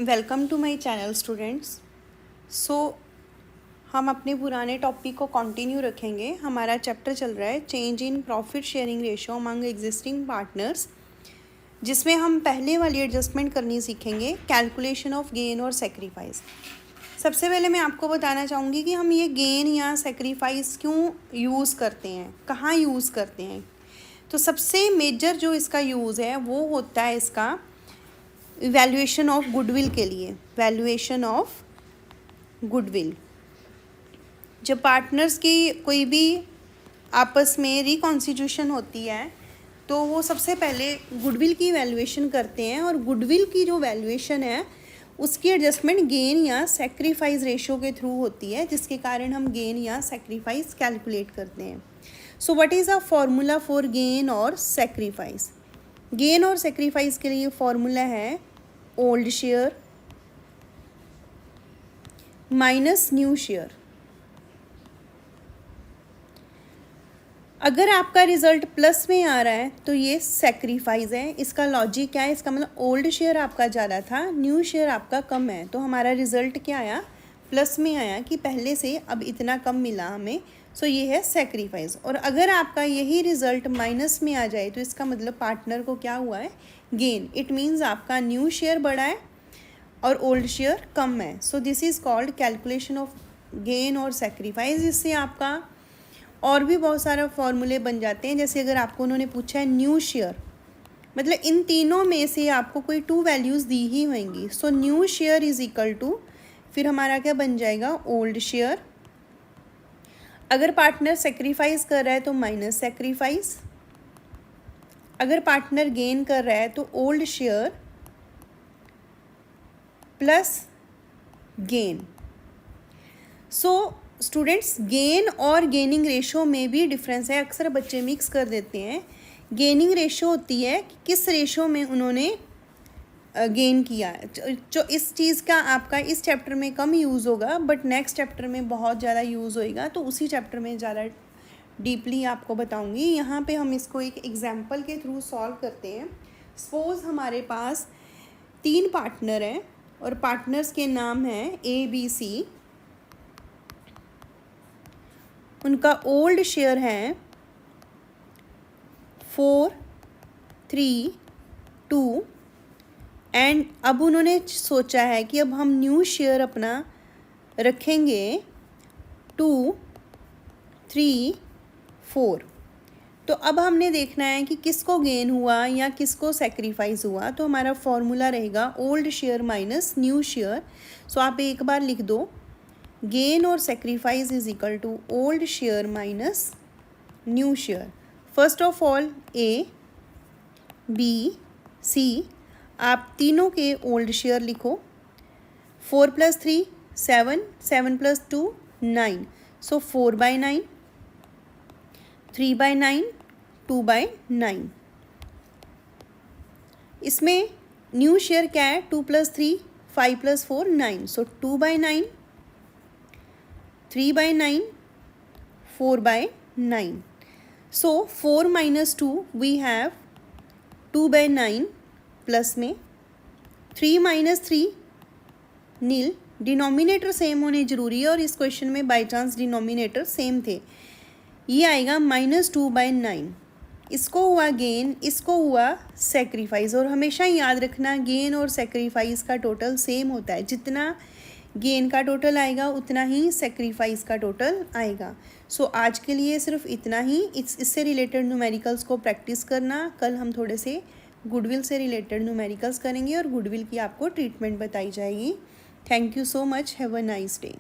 Welcome to my channel students. हम अपने पुराने टॉपिक को कंटिन्यू रखेंगे। हमारा चैप्टर चल रहा है change in profit sharing ratio among existing partners, जिसमें हम पहले वाली एडजस्टमेंट करनी सीखेंगे, कैलकुलेशन ऑफ गेन और सेक्रीफाइस। सबसे पहले मैं आपको बताना चाहूँगी कि हम ये गेन या सेक्रीफाइस क्यों यूज़ करते हैं, कहाँ यूज़ करते हैं। तो सबसे मेजर जो इसका यूज़ है वो होता है इसका वैल्यूएशन ऑफ गुडविल के लिए। वैल्यूएशन ऑफ गुडविल, जब पार्टनर्स की कोई भी आपस में रिकॉन्स्टिट्यूशन होती है तो वो सबसे पहले गुडविल की वैल्यूएशन करते हैं, और गुडविल की जो वैल्यूएशन है उसकी एडजस्टमेंट गेन या सेक्रीफाइस रेशियो के थ्रू होती है, जिसके कारण हम गेन या सेक्रीफाइस कैलकुलेट करते हैं। So what is a formula for gain और सेक्रीफाइस। गेन और सेक्रीफाइस के लिए फॉर्मूला है old share minus new share. अगर आपका रिजल्ट प्लस में आ रहा है तो ये सेक्रीफाइस है। इसका लॉजिक क्या है, इसका मतलब ओल्ड शेयर आपका ज़्यादा था, न्यू शेयर आपका कम है, तो हमारा रिजल्ट क्या आया, प्लस में आया कि पहले से अब इतना कम मिला हमें। सो ये है सेक्रीफाइस। और अगर आपका यही रिजल्ट माइनस में आ जाए तो इसका मतलब पार्टनर को क्या हुआ है, गेन। इट मीन्स आपका न्यू शेयर बढ़ा है और ओल्ड शेयर कम है। So this is called calculation of gain और सेक्रीफाइस। इससे आपका और भी बहुत सारे फॉर्मूले बन जाते हैं। जैसे अगर आपको उन्होंने पूछा है न्यू शेयर, मतलब इन तीनों में से आपको कोई टू वैल्यूज़ दी ही होंगी। So new share is equal to, फिर हमारा क्या बन जाएगा, ओल्ड शेयर। अगर पार्टनर सेक्रीफाइस कर रहा है तो माइनस सेक्रीफाइस। अगर पार्टनर गेन कर रहा है तो old share plus gain. So students, gain और गेनिंग रेशो में भी डिफरेंस है। अक्सर बच्चे मिक्स कर देते हैं। गेनिंग रेशो होती है कि किस रेशो में उन्होंने गेन किया है। जो इस चीज़ का आपका इस चैप्टर में कम यूज़ होगा, बट नेक्स्ट चैप्टर में बहुत ज़्यादा यूज़ होएगा, तो उसी चैप्टर में ज़्यादा डीपली आपको बताऊंगी। यहाँ पे हम इसको एक एग्जांपल के थ्रू सॉल्व करते हैं। सपोज़ हमारे पास 3 पार्टनर हैं और पार्टनर्स के नाम हैं ABC। उनका ओल्ड शेयर है 4, 3, 2 एंड अब उन्होंने सोचा है कि अब हम न्यू शेयर अपना रखेंगे 2, 3, 4। तो अब हमने देखना है कि किसको गेन हुआ या किसको सेक्रीफाइस हुआ। तो हमारा फॉर्मूला रहेगा old share minus new share. So आप एक बार लिख दो, गेन और sacrifice is equal to old share minus new share. First of all A, B, C, आप तीनों के ओल्ड शेयर लिखो। 4 + 3 7, 7 + 2 9। सो 4/9, 3/9, 2/9। इसमें न्यू शेयर क्या है, 2 + 3 5 + 4 9। सो 2/9, 3/9, 4/9। So 4 - 2 we have 2/9 प्लस में 3 - 3 नील। डिनोमिनेटर सेम होने जरूरी है और इस क्वेश्चन में बाय चांस डिनोमिनेटर सेम थे। ये आएगा -2/9। इसको हुआ गेन, इसको हुआ सेक्रीफाइस। और हमेशा याद रखना, गेन और सेक्रीफाइस का टोटल सेम होता है। जितना गेन का टोटल आएगा उतना ही सेक्रीफाइस का टोटल आएगा। सो आज के लिए सिर्फ इतना ही। इससे रिलेटेड न्यूमेरिकल्स को प्रैक्टिस करना। कल हम थोड़े से गुडविल से रिलेटेड न्यूमेरिकल्स करेंगे और गुडविल की आपको ट्रीटमेंट बताई जाएगी। Thank you so much. Have a nice day.